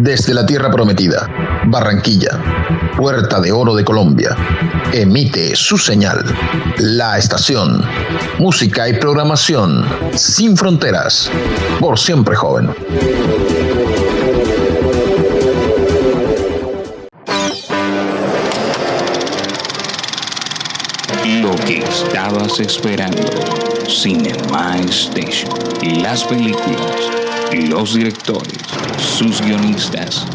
Desde la tierra prometida, Barranquilla, Puerta de Oro de Colombia, emite su señal. La estación, música y programación sin fronteras, por siempre joven. Lo que estabas esperando, Cinema Station. Las películas, los directores, sus guionistas,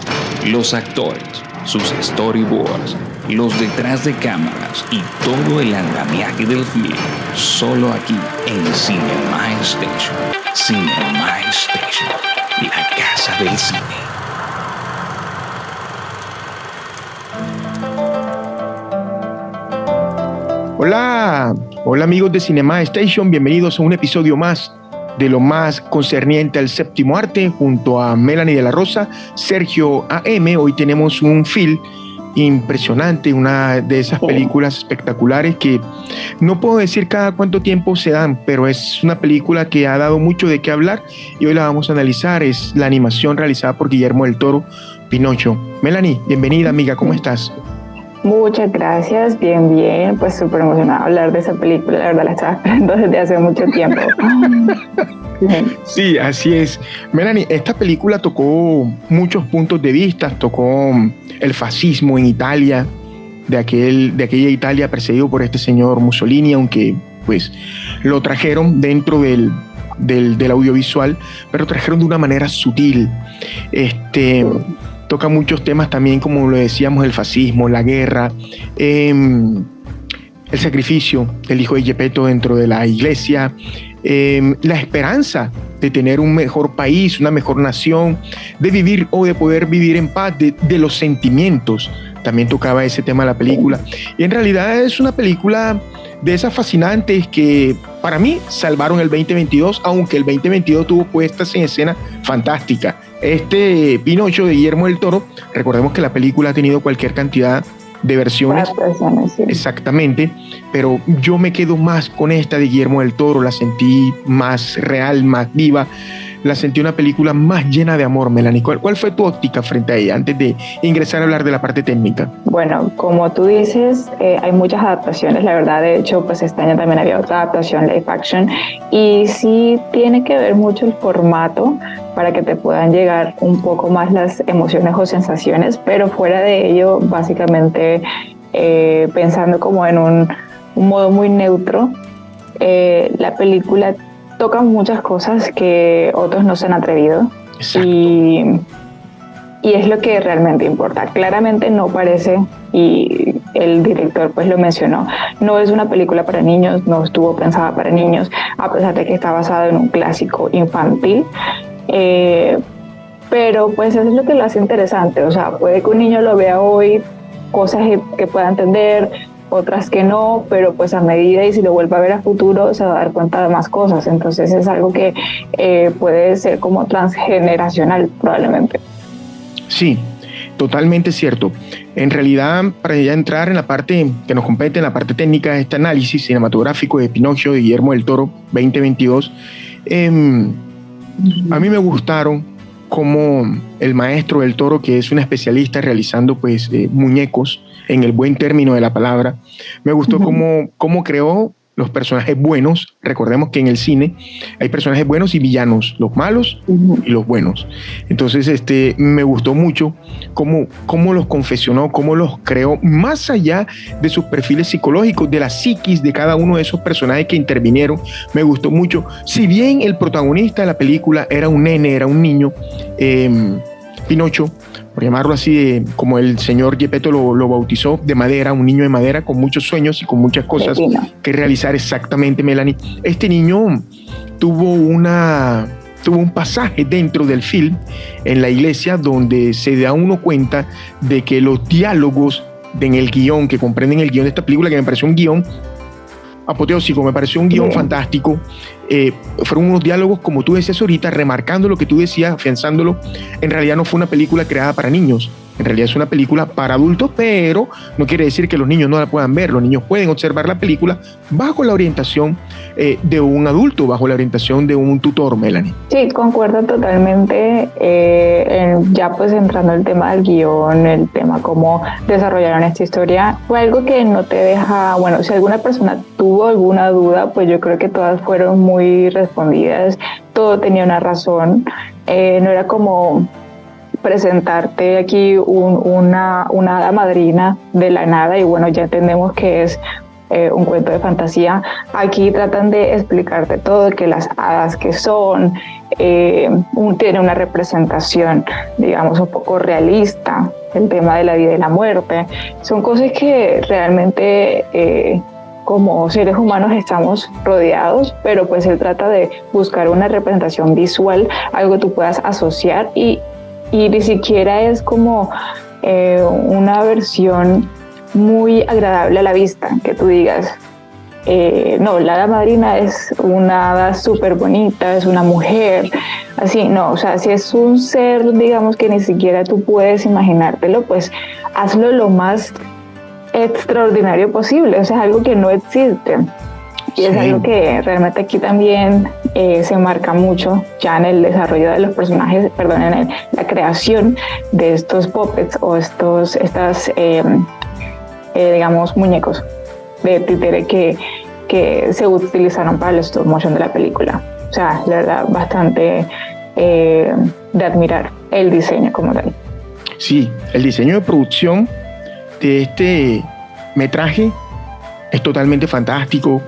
los actores, sus storyboards, los detrás de cámaras y todo el andamiaje del film, solo aquí en Cinema Station. Cinema Station, la casa del cine. Hola amigos de Cinema Station, bienvenidos a un episodio más de lo más concerniente al séptimo arte junto a Melanie de la Rosa, Sergio AM. Hoy tenemos un film impresionante, una de esas películas espectaculares que no puedo decir cada cuánto tiempo se dan, pero es una película que ha dado mucho de qué hablar y hoy la vamos a analizar. Es la animación realizada por Guillermo del Toro, Pinocho. Melanie, bienvenida amiga, ¿cómo estás? Muchas gracias, bien, pues súper emocionada de hablar de esa película, la verdad la estaba esperando desde hace mucho tiempo. Sí, así es. Melanie, esta película tocó muchos puntos de vista, tocó el fascismo en Italia, de aquella Italia perseguido por este señor Mussolini, aunque pues lo trajeron dentro del audiovisual, pero trajeron de una manera sutil. Toca muchos temas también, como lo decíamos, el fascismo, la guerra, el sacrificio del hijo de Geppetto dentro de la iglesia, la esperanza de tener un mejor país, una mejor nación, de vivir o de poder vivir en paz, de los sentimientos. También tocaba ese tema la película. Y en realidad es una película de esas fascinantes que para mí salvaron el 2022, aunque el 2022 tuvo puestas en escena fantásticas. Pinocho de Guillermo del Toro, recordemos que la película ha tenido cualquier cantidad de versiones, sí. Exactamente, pero yo me quedo más con esta de Guillermo del Toro, la sentí más real, más viva, la sentí una película más llena de amor. Melanie, ¿cuál fue tu óptica frente a ella antes de ingresar a hablar de la parte técnica? Bueno, como tú dices, hay muchas adaptaciones, la verdad. De hecho, pues este año también había otra adaptación live action y sí tiene que ver mucho el formato para que te puedan llegar un poco más las emociones o sensaciones, pero fuera de ello, básicamente pensando como en un modo muy neutro, la película toca muchas cosas que otros no se han atrevido. Exacto. Y es lo que realmente importa. Claramente no parece, y el director pues lo mencionó, no es una película para niños, no estuvo pensada para niños, a pesar de que está basada en un clásico infantil. Pero pues eso es lo que lo hace interesante. O sea, puede que un niño lo vea hoy, cosas que pueda entender, otras que no, pero pues a medida y si lo vuelve a ver a futuro se va a dar cuenta de más cosas. Entonces es algo que puede ser como transgeneracional probablemente. Sí, totalmente cierto. En realidad, para ya entrar en la parte que nos compete, en la parte técnica de este análisis cinematográfico de Pinocho de Guillermo del Toro 2022, a mí me gustaron como el maestro del Toro, que es un especialista realizando pues muñecos, en el buen término de la palabra, me gustó cómo creó los personajes buenos. Recordemos que en el cine hay personajes buenos y villanos, los malos y los buenos. Entonces me gustó mucho cómo los confeccionó, cómo los creó, más allá de sus perfiles psicológicos, de la psiquis de cada uno de esos personajes que intervinieron. Me gustó mucho. Si bien el protagonista de la película era un nene, era un niño, Pinocho, por llamarlo así, como el señor Geppetto lo bautizó, de madera, un niño de madera con muchos sueños y con muchas cosas que realizar. Exactamente, Melanie. Este niño tuvo un pasaje dentro del film en la iglesia donde se da uno cuenta de que los diálogos en el guión, que comprenden el guión de esta película, que me pareció un guión apoteósico, me pareció un guión fantástico. Fueron unos diálogos, como tú decías ahorita, remarcando lo que tú decías, afianzándolo. En realidad no fue una película creada para niños, en realidad es una película para adultos, pero no quiere decir que los niños no la puedan ver. Los niños pueden observar la película bajo la orientación de un adulto, bajo la orientación de un tutor, Melanie. Sí, concuerdo totalmente. Ya pues entrando el tema del guión, el tema cómo desarrollaron esta historia, fue algo que no te deja, bueno, si alguna persona tuvo alguna duda, pues yo creo que todas fueron muy respondidas, todo tenía una razón, no era como presentarte aquí una hada madrina de la nada y bueno, ya entendemos que es un cuento de fantasía. Aquí tratan de explicarte todo, que las hadas que son, tiene una representación, digamos, un poco realista, el tema de la vida y la muerte. Son cosas que realmente como seres humanos estamos rodeados, pero pues él trata de buscar una representación visual, algo que tú puedas asociar y ni siquiera es como una versión muy agradable a la vista, que tú digas, no, la hada madrina es una hada súper bonita, es una mujer, así, no, o sea, si es un ser, digamos, que ni siquiera tú puedes imaginártelo, pues hazlo lo más extraordinario posible, o sea, es algo que no existe. Y es algo que realmente aquí también se marca mucho ya en el desarrollo de los personajes, perdón, en la creación de estos puppets o estas digamos, muñecos de títere que se utilizaron para el stop motion de la película. O sea, la verdad, bastante de admirar el diseño como tal. Sí, el diseño de producción de este metraje es totalmente fantástico.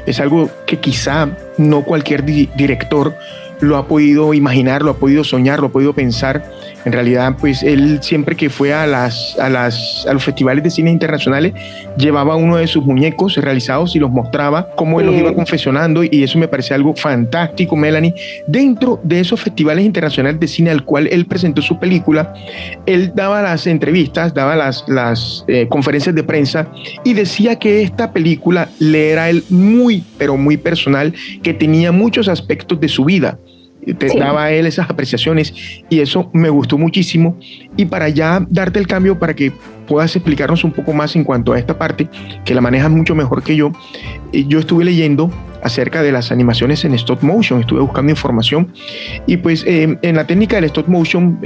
Es algo que quizá no cualquier director lo ha podido imaginar, lo ha podido soñar, lo ha podido pensar. En realidad, pues él siempre que fue a los festivales de cine internacionales llevaba uno de sus muñecos realizados y los mostraba, cómo él los iba confeccionando, y eso me parece algo fantástico, Melanie. Dentro de esos festivales internacionales de cine al cual él presentó su película, él daba las entrevistas, daba las conferencias de prensa y decía que esta película le era a él muy, pero muy personal, que tenía muchos aspectos de su vida. Daba a él esas apreciaciones y eso me gustó muchísimo. Y para ya darte el cambio para que puedas explicarnos un poco más en cuanto a esta parte, que la manejas mucho mejor que yo estuve leyendo acerca de las animaciones en stop motion, estuve buscando información y pues en la técnica del stop motion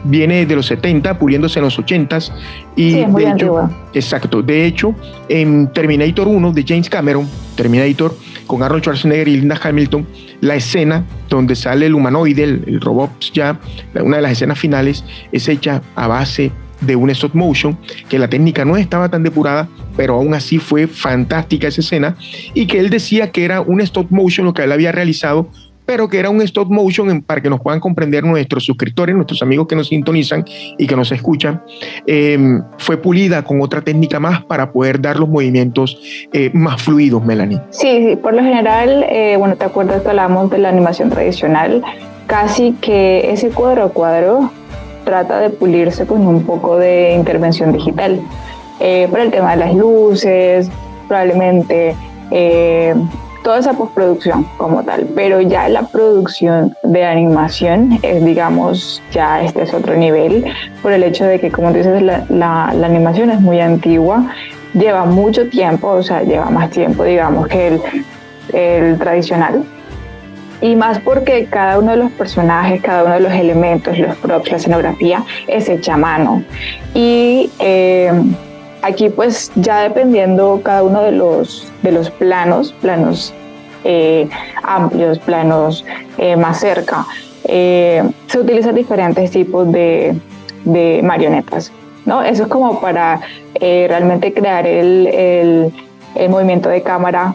viene de los 70, puliéndose en los 80s y sí, es muy de antigua. hecho, exacto, de hecho en Terminator 1 de James Cameron, Terminator con Arnold Schwarzenegger y Linda Hamilton, la escena donde sale el humanoide, el robot ya, una de las escenas finales es hecha a base de un stop motion, que la técnica no estaba tan depurada, pero aún así fue fantástica esa escena, y que él decía que era un stop motion lo que él había realizado, pero que era un stop motion para que nos puedan comprender nuestros suscriptores, nuestros amigos que nos sintonizan y que nos escuchan, fue pulida con otra técnica más para poder dar los movimientos más fluidos, Melanie. Sí, por lo general, bueno, ¿te acuerdas que hablamos de la animación tradicional? Casi que ese cuadro a cuadro trata de pulirse con un poco de intervención digital, por el tema de las luces, probablemente toda esa postproducción como tal, pero ya la producción de animación es, digamos, ya este es otro nivel, por el hecho de que, como dices, la animación es muy antigua, lleva mucho tiempo, o sea, lleva más tiempo, digamos, que el tradicional. Y más porque cada uno de los personajes, cada uno de los elementos, los props, la escenografía es hecha a mano. Y aquí pues ya dependiendo cada uno de los planos amplios, planos más cerca, se utilizan diferentes tipos de marionetas, ¿no? Eso es como para realmente crear el movimiento de cámara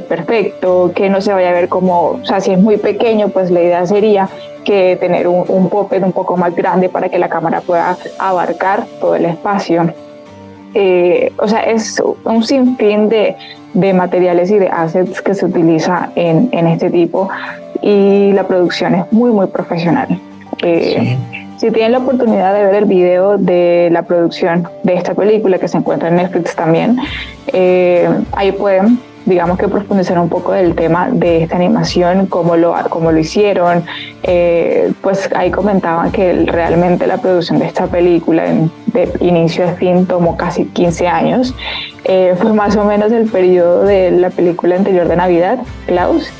perfecto, que no se vaya a ver como, o sea, si es muy pequeño, pues la idea sería que tener un puppet un poco más grande para que la cámara pueda abarcar todo el espacio. O sea, es un sinfín de materiales y de assets que se utiliza en este tipo, y la producción es muy, muy profesional. Sí. Si tienen la oportunidad de ver el video de la producción de esta película, que se encuentra en Netflix también, ahí pueden, digamos, que profundizar un poco del tema de esta animación, cómo lo hicieron. Pues ahí comentaban que realmente la producción de esta película de inicio a fin tomó casi 15 años. fue más o menos el periodo de la película anterior de Navidad, Klaus,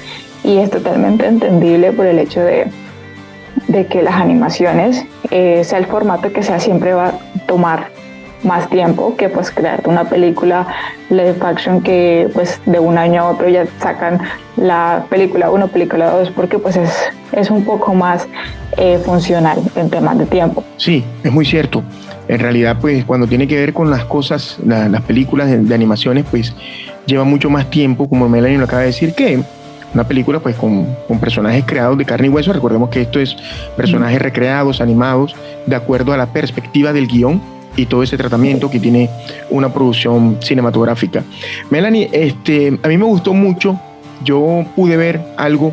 y es totalmente entendible por el hecho de que las animaciones, sea el formato que sea, siempre va a tomar más tiempo que pues crear una película live action que pues de un año a otro ya sacan la película 1, película 2, porque pues es un poco más funcional en temas de tiempo. Sí, es muy cierto. En realidad, pues cuando tiene que ver con las cosas, las películas de animaciones, pues lleva mucho más tiempo, como Melanie lo acaba de decir, que una película pues con personajes creados de carne y hueso. Recordemos que esto es personajes recreados, animados, de acuerdo a la perspectiva del guión y todo ese tratamiento que tiene una producción cinematográfica. Melanie, a mí me gustó mucho. Yo pude ver algo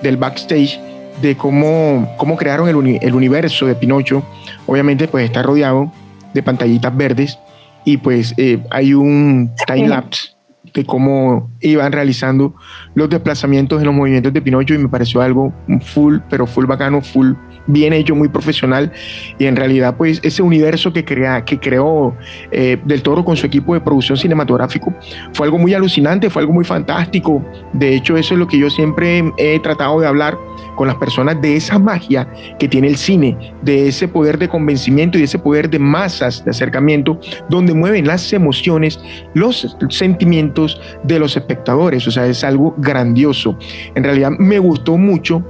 del backstage de cómo crearon el universo de Pinocho. Obviamente pues está rodeado de pantallitas verdes y pues hay un time lapse de cómo iban realizando los desplazamientos en los movimientos de Pinocho, y me pareció algo full bacano, full bien hecho, muy profesional. Y en realidad pues ese universo que creó Del Toro con su equipo de producción cinematográfico fue algo muy alucinante, fue algo muy fantástico. De hecho, eso es lo que yo siempre he tratado de hablar con las personas, de esa magia que tiene el cine, de ese poder de convencimiento y de ese poder de masas, de acercamiento, donde mueven las emociones, los sentimientos de los espectadores. O sea, es algo grandioso. En realidad me gustó mucho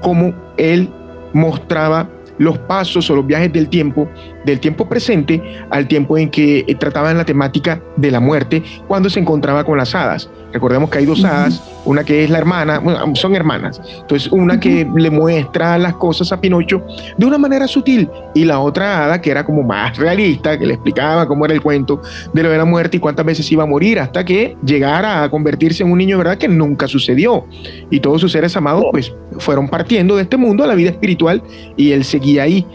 cómo él mostraba los pasos o los viajes del tiempo presente al tiempo en que trataban la temática de la muerte cuando se encontraba con las hadas. Recordemos que hay dos hadas, una que es la hermana, bueno, son hermanas, entonces una que le muestra las cosas a Pinocho de una manera sutil, y la otra hada que era como más realista, que le explicaba cómo era el cuento de lo de la muerte y cuántas veces iba a morir hasta que llegara a convertirse en un niño de verdad, que nunca sucedió, y todos sus seres amados pues fueron partiendo de este mundo a la vida espiritual y él seguía ahí.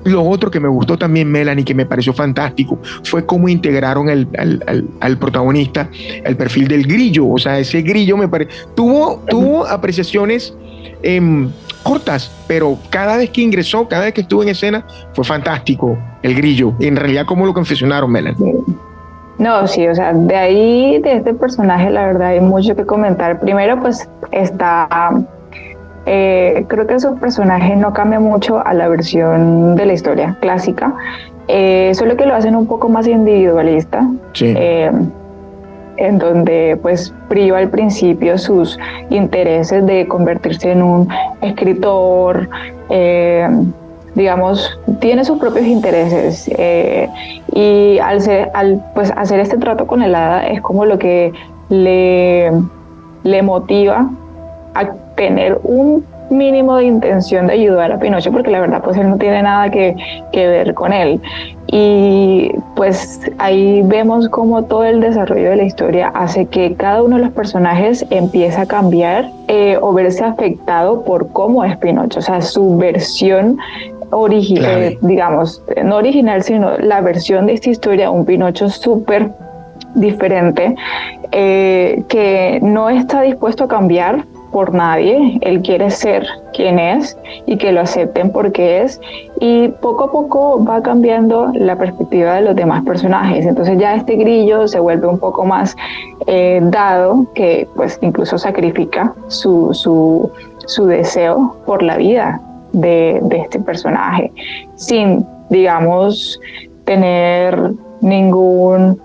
Lo otro que me gustó también, Melanie, que me pareció fantástico, fue cómo integraron al protagonista, el perfil del grillo. O sea, ese grillo tuvo apreciaciones cortas, pero cada vez que ingresó, cada vez que estuvo en escena, fue fantástico el grillo. En realidad, ¿cómo lo confeccionaron, Melanie? No, sí, o sea, de ahí, de este personaje, la verdad hay mucho que comentar. Primero, pues está... creo que su personaje no cambia mucho a la versión de la historia clásica, solo que lo hacen un poco más individualista. Sí. En donde pues priva al principio sus intereses de convertirse en un escritor, digamos, tiene sus propios intereses, y al pues hacer este trato con el hada es como lo que le motiva a tener un mínimo de intención de ayudar a Pinocho, porque la verdad pues él no tiene nada que ver con él. Y pues ahí vemos cómo todo el desarrollo de la historia hace que cada uno de los personajes empiece a cambiar o verse afectado por cómo es Pinocho, o sea, su versión original, digamos, no original, sino la versión de esta historia, un Pinocho súper diferente, que no está dispuesto a cambiar por nadie. Él quiere ser quien es y que lo acepten porque es, y poco a poco va cambiando la perspectiva de los demás personajes. Entonces ya este grillo se vuelve un poco más dado, que pues incluso sacrifica su deseo por la vida de este personaje sin, digamos, tener ningún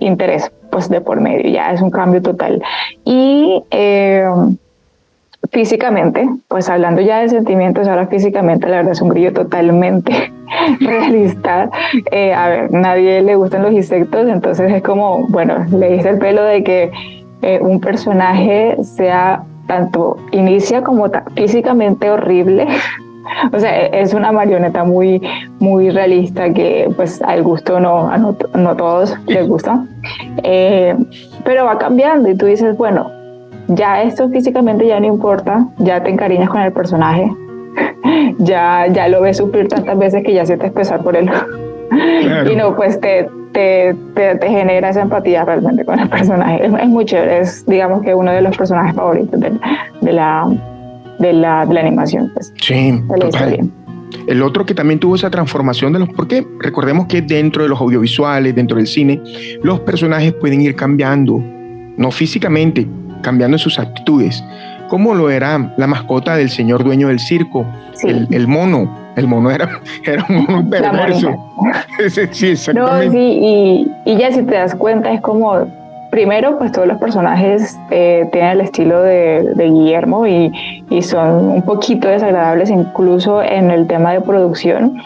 interés pues de por medio. Ya es un cambio total. Y físicamente, pues hablando ya de sentimientos, ahora físicamente la verdad es un grillo totalmente realista. A ver, nadie le gustan los insectos, entonces es como, bueno, le diste el pelo de que un personaje sea tanto inicia como físicamente horrible. O sea, es una marioneta muy realista que pues al gusto no todos les gusta, pero va cambiando y tú dices, bueno, ya esto físicamente ya no importa, ya te encariñas con el personaje, ya lo ves sufrir tantas veces que ya sientes pesar por él. Claro. Y no, pues te genera esa empatía realmente con el personaje. Es muy chévere, es digamos que uno de los personajes favoritos de la animación, pues. Sí, total. El otro que también tuvo esa transformación porque recordemos que dentro de los audiovisuales, dentro del cine, los personajes pueden ir cambiando, no físicamente, cambiando sus actitudes, como lo era la mascota del señor dueño del circo, Sí. el mono. El mono era un mono perverso. Sí, exactamente. No, sí, y ya si te das cuenta es como, primero pues todos los personajes tienen el estilo de Guillermo y son un poquito desagradables incluso en el tema de producción.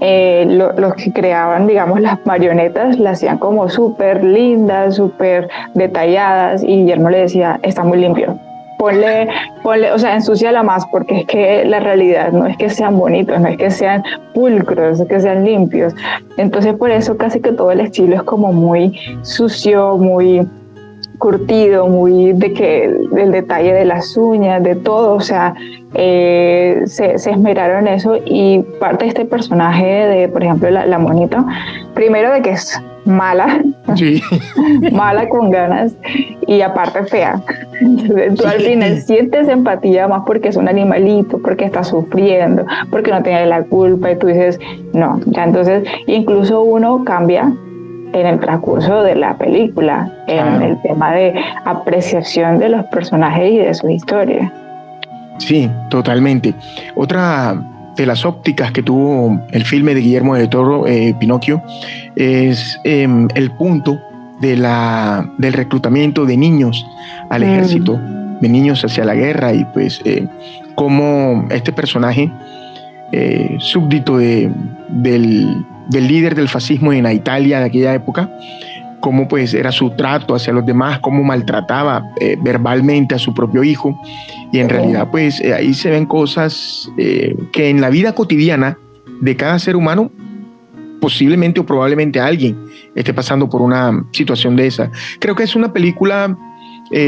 Los que creaban, digamos, las marionetas las hacían como súper lindas, súper detalladas, y Guillermo le decía, está muy limpio. Ponle, o sea, ensúciala más, porque es que la realidad no es que sean bonitos, no es que sean pulcros, es que sean limpios. Entonces, por eso casi que todo el estilo es como muy sucio, muy curtido, muy del detalle de las uñas, de todo, o sea, se esmeraron en eso. Y parte de este personaje de, por ejemplo, la monita, primero de que es mala, Sí. mala con ganas, y aparte fea. Entonces, tú al final sientes empatía más porque es un animalito, porque está sufriendo, porque no tiene la culpa, y tú dices, no, ya. Entonces incluso uno cambia en el transcurso de la película, en el tema de apreciación de los personajes y de su historia. Sí, totalmente. Otra de las ópticas que tuvo el filme de Guillermo del Toro, Pinocchio, es el punto del reclutamiento de niños al ejército, de niños hacia la guerra, y pues cómo este personaje súbdito del líder del fascismo en la Italia de aquella época, cómo pues era su trato hacia los demás, cómo maltrataba verbalmente a su propio hijo, y en realidad pues ahí se ven cosas que en la vida cotidiana de cada ser humano posiblemente o probablemente alguien esté pasando por una situación de esa. Creo que es una película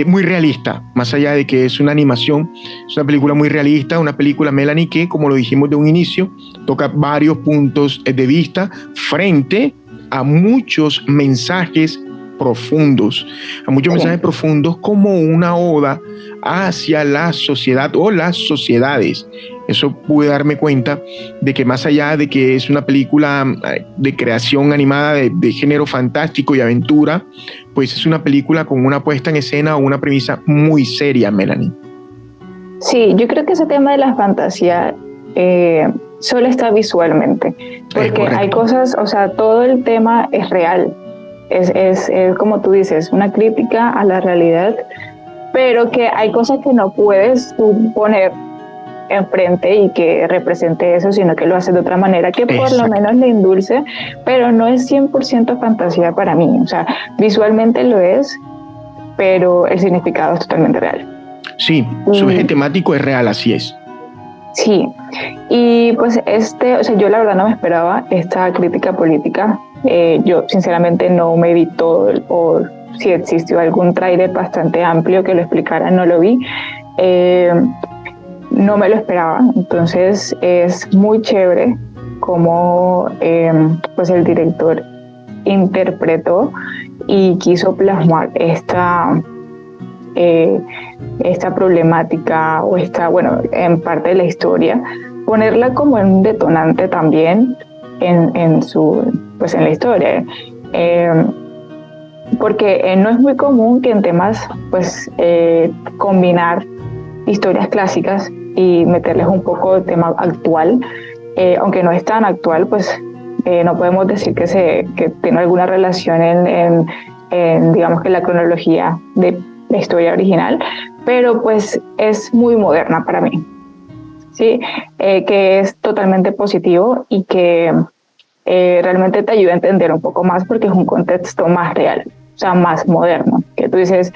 muy realista, más allá de que es una animación, es una película muy realista, una película, Melanie, que, como lo dijimos de un inicio, toca varios puntos de vista frente a muchos mensajes profundos, como una oda hacia la sociedad o las sociedades. Eso pude darme cuenta de que, más allá de que es una película de creación animada de género fantástico y aventura, pues es una película con una puesta en escena o una premisa muy seria, Melanie. Sí, yo creo que ese tema de la fantasía solo está visualmente, porque hay cosas, o sea, todo el tema es real, es como tú dices, una crítica a la realidad, pero que hay cosas que no puedes tú poner enfrente y que represente eso, sino que lo hace de otra manera, que por lo menos le endulce, pero no es 100% fantasía para mí. O sea, visualmente lo es, pero el significado es totalmente real. Sí, su eje temático es real, así es. Sí, y pues o sea, yo la verdad no me esperaba esta crítica política. Yo sinceramente no me vi todo, o si existió algún tráiler bastante amplio que lo explicara, no lo vi. No me lo esperaba, entonces es muy chévere cómo pues el director interpretó y quiso plasmar esta problemática o en parte de la historia, ponerla como en un detonante también en la historia, porque no es muy común que en temas pues combinar historias clásicas y meterles un poco de tema actual, aunque no es tan actual, pues no podemos decir que tiene alguna relación en digamos que la cronología de la historia original, pero pues es muy moderna para mí, ¿sí? Que es totalmente positivo y que realmente te ayuda a entender un poco más porque es un contexto más real, o sea, más moderno, que tú dices,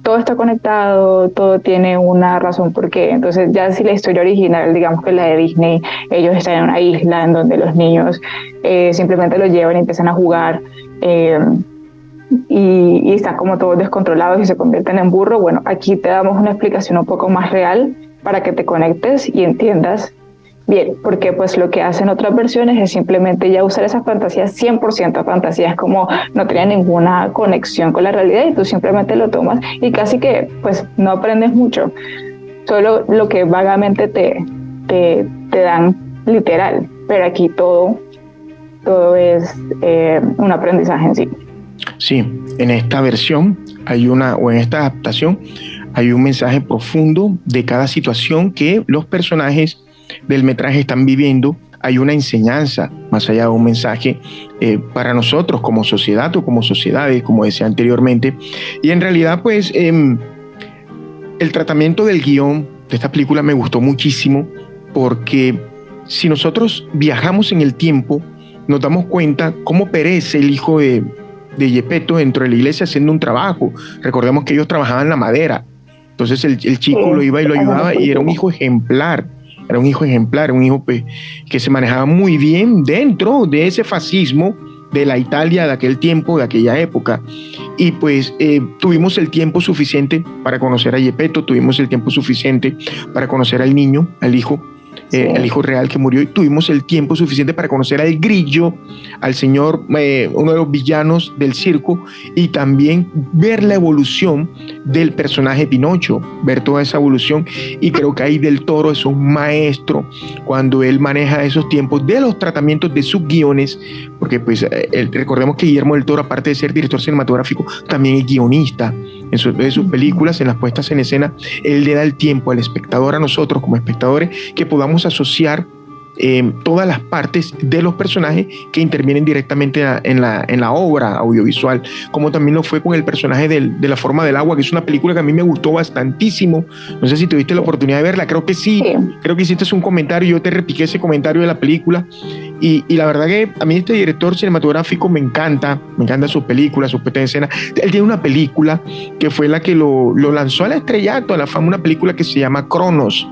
todo está conectado, todo tiene una razón por qué. Entonces ya si la historia original, digamos que la de Disney, ellos están en una isla en donde los niños simplemente los llevan y empiezan a jugar y están como todos descontrolados y se convierten en burro. Bueno, aquí te damos una explicación un poco más real para que te conectes y entiendas bien, porque pues lo que hacen otras versiones es simplemente ya usar esas fantasías, 100% fantasías, como no tienen ninguna conexión con la realidad y tú simplemente lo tomas y casi que pues no aprendes mucho, solo lo que vagamente te dan literal, pero aquí todo es un aprendizaje en sí. Sí, en esta versión o en esta adaptación hay un mensaje profundo de cada situación que los personajes del metraje están viviendo. Hay una enseñanza, más allá de un mensaje, para nosotros como sociedad o como sociedades, como decía anteriormente. Y en realidad, pues, el tratamiento del guión de esta película me gustó muchísimo, porque si nosotros viajamos en el tiempo, nos damos cuenta cómo perece el hijo de Geppetto dentro de la iglesia haciendo un trabajo. Recordemos que ellos trabajaban la madera. Entonces el chico lo iba y lo ayudaba, y era un hijo ejemplar. Era un hijo ejemplar, un hijo que se manejaba muy bien dentro de ese fascismo de la Italia de aquel tiempo, de aquella época. Y pues tuvimos el tiempo suficiente para conocer a Geppetto, tuvimos el tiempo suficiente para conocer al niño, al hijo, el hijo real que murió, y tuvimos el tiempo suficiente para conocer al Grillo, al señor, uno de los villanos del circo, y también ver la evolución del personaje Pinocho, ver toda esa evolución. Y creo que ahí Del Toro es un maestro cuando él maneja esos tiempos de los tratamientos de sus guiones, porque pues recordemos que Guillermo del Toro, aparte de ser director cinematográfico, también es guionista. En sus películas, en las puestas en escena, él le da el tiempo al espectador, a nosotros como espectadores, que podamos asociar todas las partes de los personajes que intervienen directamente en la obra audiovisual, como también lo fue con el personaje de La Forma del Agua, que es una película que a mí me gustó bastantísimo. No sé si tuviste la oportunidad de verla, creo que sí. Creo que hiciste un comentario, yo te repliqué ese comentario de la película, y la verdad que a mí este director cinematográfico me encanta sus películas, sus puestas en escena. Él tiene una película que fue la que lo lanzó al estrellato, a la fama, una película que se llama Cronos,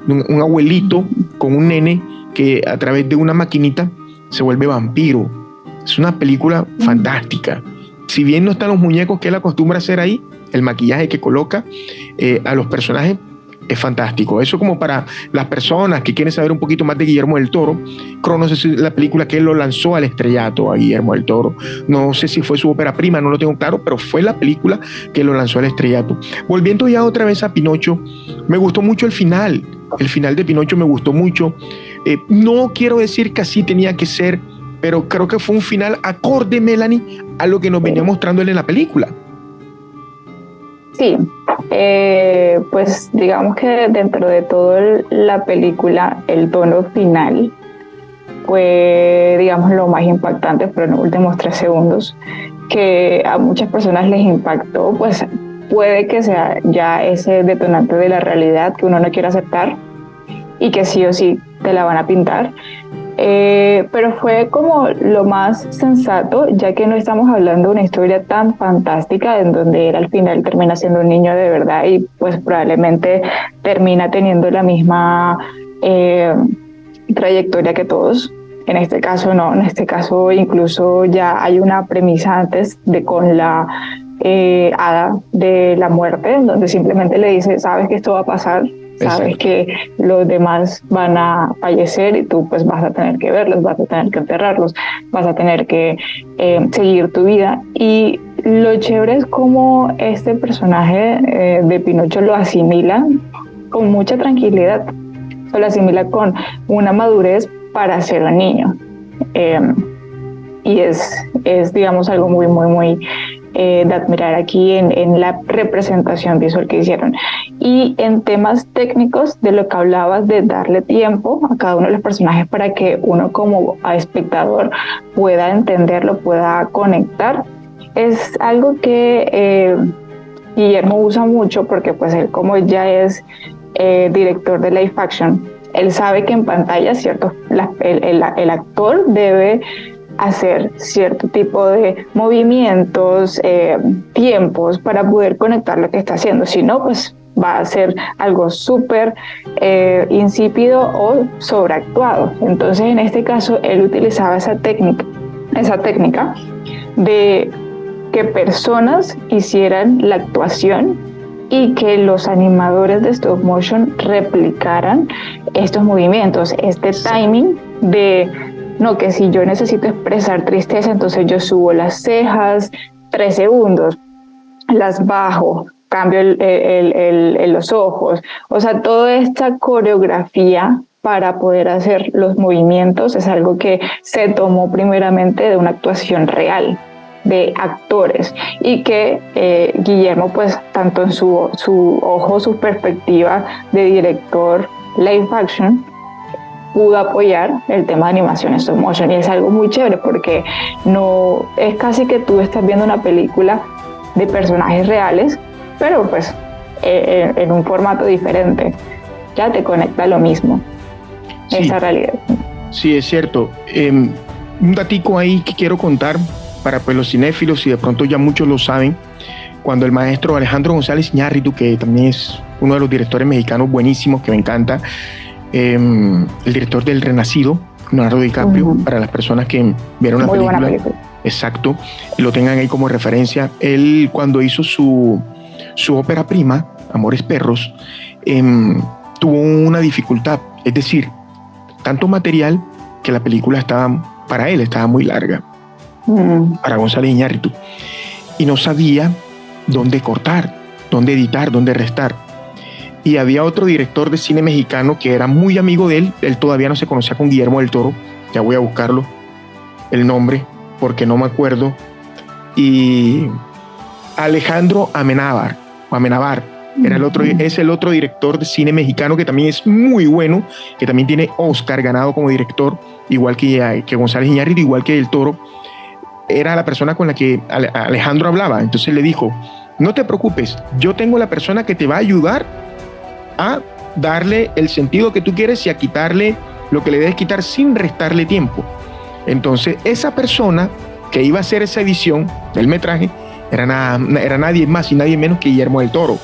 un abuelito con un nene que a través de una maquinita se vuelve vampiro. Es una película fantástica. Si bien no están los muñecos que él acostumbra a hacer ahí, el maquillaje que coloca a los personajes es fantástico. Eso como para las personas que quieren saber un poquito más de Guillermo del Toro. Cronos es la película que él lo lanzó al estrellato a Guillermo del Toro. No sé si fue su ópera prima, no lo tengo claro, pero fue la película que lo lanzó al estrellato. Volviendo ya otra vez a Pinocho, me gustó mucho el final. El final de Pinocho me gustó mucho. No quiero decir que así tenía que ser, pero creo que fue un final acorde, Melanie, a lo que nos venía mostrando él en la película. Sí, pues digamos que dentro de toda la película, el tono final fue, digamos, lo más impactante, pero en los últimos 3 segundos, que a muchas personas les impactó, pues puede que sea ya ese detonante de la realidad que uno no quiere aceptar y que sí o sí te la van a pintar. Pero fue como lo más sensato, ya que no estamos hablando de una historia tan fantástica en donde él al final termina siendo un niño de verdad y pues probablemente termina teniendo la misma trayectoria que todos. En este caso no, en este caso incluso ya hay una premisa antes de con la hada de la muerte, en donde simplemente le dice, sabes que esto va a pasar, sabes que los demás van a fallecer y tú pues vas a tener que verlos, vas a tener que enterrarlos, vas a tener que seguir tu vida. Y lo chévere es cómo este personaje de Pinocho lo asimila con mucha tranquilidad, lo asimila con una madurez para ser un niño. Y es digamos algo muy, muy, muy de admirar aquí en la representación visual que hicieron. Y en temas técnicos, de lo que hablabas de darle tiempo a cada uno de los personajes para que uno como espectador pueda entenderlo, pueda conectar, es algo que Guillermo usa mucho, porque pues él, como ya es director de live action, él sabe que en pantalla, ¿cierto? El actor debe hacer cierto tipo de movimientos, tiempos para poder conectar lo que está haciendo. Si no, pues va a ser algo súper insípido o sobreactuado. Entonces, en este caso, él utilizaba esa técnica de que personas hicieran la actuación y que los animadores de stop motion replicaran estos movimientos, este timing de no, que si yo necesito expresar tristeza, entonces yo subo las cejas 3 segundos, las bajo, cambio los ojos. O sea, toda esta coreografía para poder hacer los movimientos es algo que se tomó primeramente de una actuación real, de actores, y que Guillermo, pues tanto en su ojo, su perspectiva de director live action, pudo apoyar el tema de animación stop motion, y es algo muy chévere porque no es casi que tú estás viendo una película de personajes reales, pero pues en un formato diferente, ya te conecta a lo mismo, sí, esa realidad. Sí, es cierto. Un datico ahí que quiero contar para pues, los cinéfilos, y de pronto ya muchos lo saben, cuando el maestro Alejandro González Iñárritu, que también es uno de los directores mexicanos buenísimos, que me encanta, el director del Renacido, Leonardo DiCaprio, para las personas que vieron la película, buena película, exacto, y lo tengan ahí como referencia. Él, cuando hizo su ópera prima, Amores Perros, tuvo una dificultad, es decir, tanto material que la película para él estaba muy larga, para González Iñárritu, y no sabía dónde cortar, dónde editar, dónde restar. Y había otro director de cine mexicano que era muy amigo de él todavía no se conocía con Guillermo del Toro, ya voy a buscarlo, el nombre, porque no me acuerdo, y Alejandro Amenábar, es el otro director de cine mexicano que también es muy bueno, que también tiene Oscar ganado como director, igual que González Iñárritu, igual que del Toro. Era la persona con la que Alejandro hablaba, entonces le dijo: no te preocupes, yo tengo la persona que te va a ayudar a darle el sentido que tú quieres y a quitarle lo que le debes quitar sin restarle tiempo. Entonces esa persona que iba a hacer esa edición del metraje era nadie más y nadie menos que Guillermo del Toro.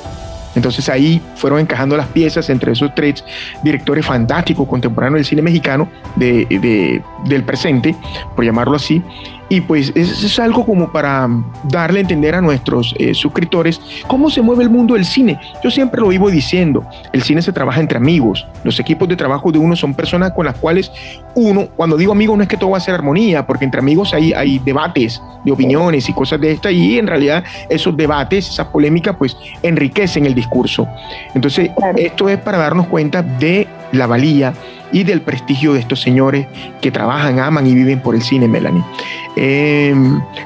Entonces ahí fueron encajando las piezas entre esos tres directores fantásticos contemporáneos del cine mexicano del presente, por llamarlo así. Y pues eso es algo como para darle a entender a nuestros suscriptores cómo se mueve el mundo del cine. Yo siempre lo vivo diciendo, el cine se trabaja entre amigos. Los equipos de trabajo de uno son personas con las cuales uno, cuando digo amigos, no es que todo va a ser armonía, porque entre amigos hay debates de opiniones y cosas de estas, y en realidad esos debates, esas polémicas, pues enriquecen el discurso. Entonces, claro, esto es para darnos cuenta de la valía y del prestigio de estos señores que trabajan, aman y viven por el cine, Melanie.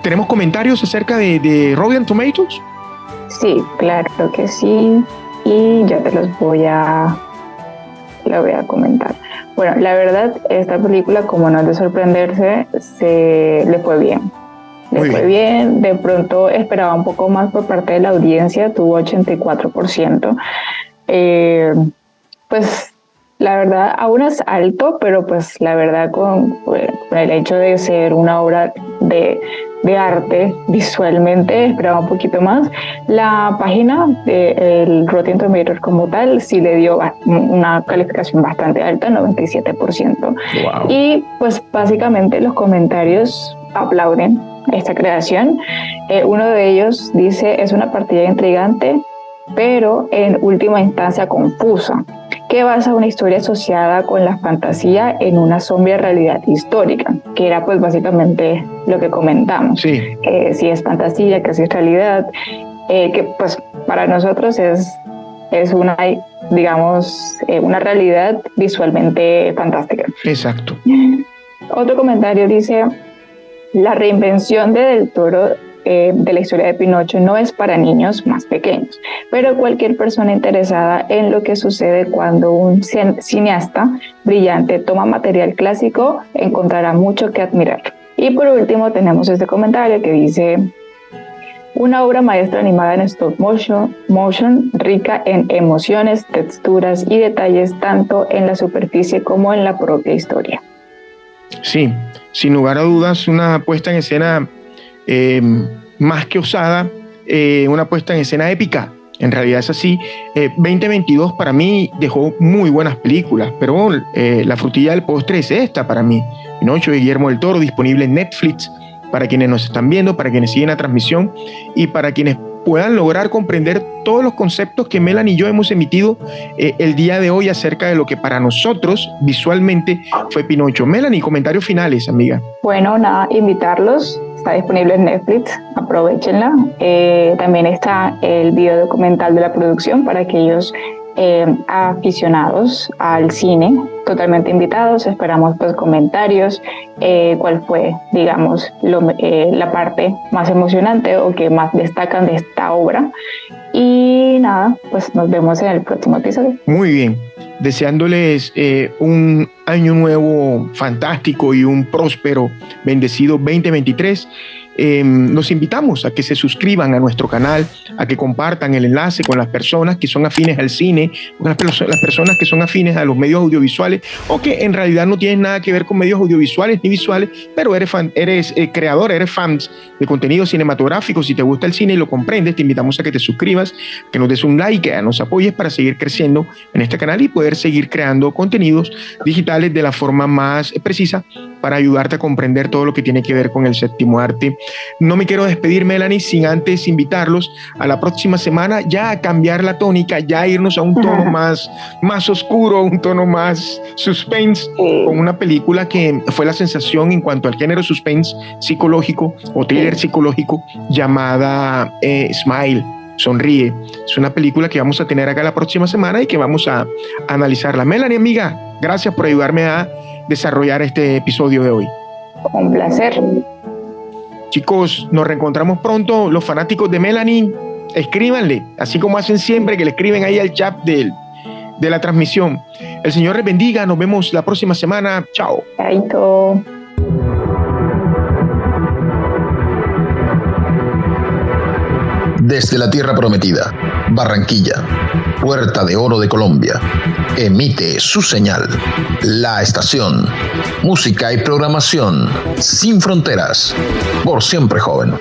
¿Tenemos comentarios acerca de Rotten Tomatoes? Sí, claro que sí, y ya te los voy a comentar. Bueno, la verdad, esta película, como no es de sorprenderse, le fue bien. Le fue bien, de pronto esperaba un poco más por parte de la audiencia, tuvo 84%. Pues la verdad aún es alto, pero pues la verdad con el hecho de ser una obra de arte visualmente esperaba un poquito más. La página del Rotten Tomatoes como tal sí le dio una calificación bastante alta, 97%. Wow. Y pues básicamente los comentarios aplauden esta creación. Uno de ellos dice: es una partida intrigante, pero en última instancia confusa, que basa una historia asociada con la fantasía en una sombría realidad histórica, que era pues básicamente lo que comentamos. Sí. Si es fantasía, que si es realidad, que pues para nosotros es una, digamos, una realidad visualmente fantástica. Exacto. Otro comentario dice: la reinvención de Del Toro de la historia de Pinocho no es para niños más pequeños, pero cualquier persona interesada en lo que sucede cuando un cineasta brillante toma material clásico encontrará mucho que admirar. Y por último tenemos este comentario que dice: una obra maestra animada en stop motion rica en emociones, texturas y detalles tanto en la superficie como en la propia historia. Sí, sin lugar a dudas, una puesta en escena más que osada, una puesta en escena épica. En realidad es así. 2022 para mí dejó muy buenas películas, pero la frutilla del postre es esta para mí. Pinocho de Guillermo del Toro, disponible en Netflix para quienes nos están viendo, para quienes siguen la transmisión y para quienes puedan lograr comprender todos los conceptos que Melanie y yo hemos emitido el día de hoy acerca de lo que para nosotros visualmente fue Pinocho. Melanie, comentarios finales, amiga. Bueno, nada, invitarlos. Está disponible en Netflix, aprovechenla. También está el video documental de la producción para aquellos aficionados al cine, totalmente invitados. Esperamos pues comentarios, cuál fue, digamos, la parte más emocionante o que más destacan de esta obra. Y nada, pues nos vemos en el próximo episodio. Muy bien, deseándoles un año nuevo fantástico y un próspero, bendecido 2023. Los invitamos a que se suscriban a nuestro canal, a que compartan el enlace con las personas que son afines al cine, con las personas que son afines a los medios audiovisuales o que en realidad no tienen nada que ver con medios audiovisuales ni visuales, pero eres creador, eres fan de contenido cinematográfico. Si te gusta el cine y lo comprendes, te invitamos a que te suscribas, que nos des un like, que nos apoyes para seguir creciendo en este canal y poder seguir creando contenidos digitales de la forma más precisa para ayudarte a comprender todo lo que tiene que ver con el séptimo arte. No me quiero despedir, Melanie, sin antes invitarlos a la próxima semana ya a cambiar la tónica, ya a irnos a un tono más oscuro, un tono más suspense, con una película que fue la sensación en cuanto al género suspense psicológico o thriller psicológico, llamada Smile, Sonríe. Es una película que vamos a tener acá la próxima semana y que vamos a analizarla. Melanie, amiga, gracias por ayudarme a desarrollar este episodio de hoy. Un placer. Chicos, nos reencontramos pronto. Los fanáticos de Melanie, escríbanle, así como hacen siempre, que le escriben ahí al chat de la transmisión. El Señor les bendiga. Nos vemos la próxima semana. Chao. Chaito. Desde la tierra prometida, Barranquilla, Puerta de Oro de Colombia, emite su señal, la estación, música y programación sin fronteras, por siempre joven.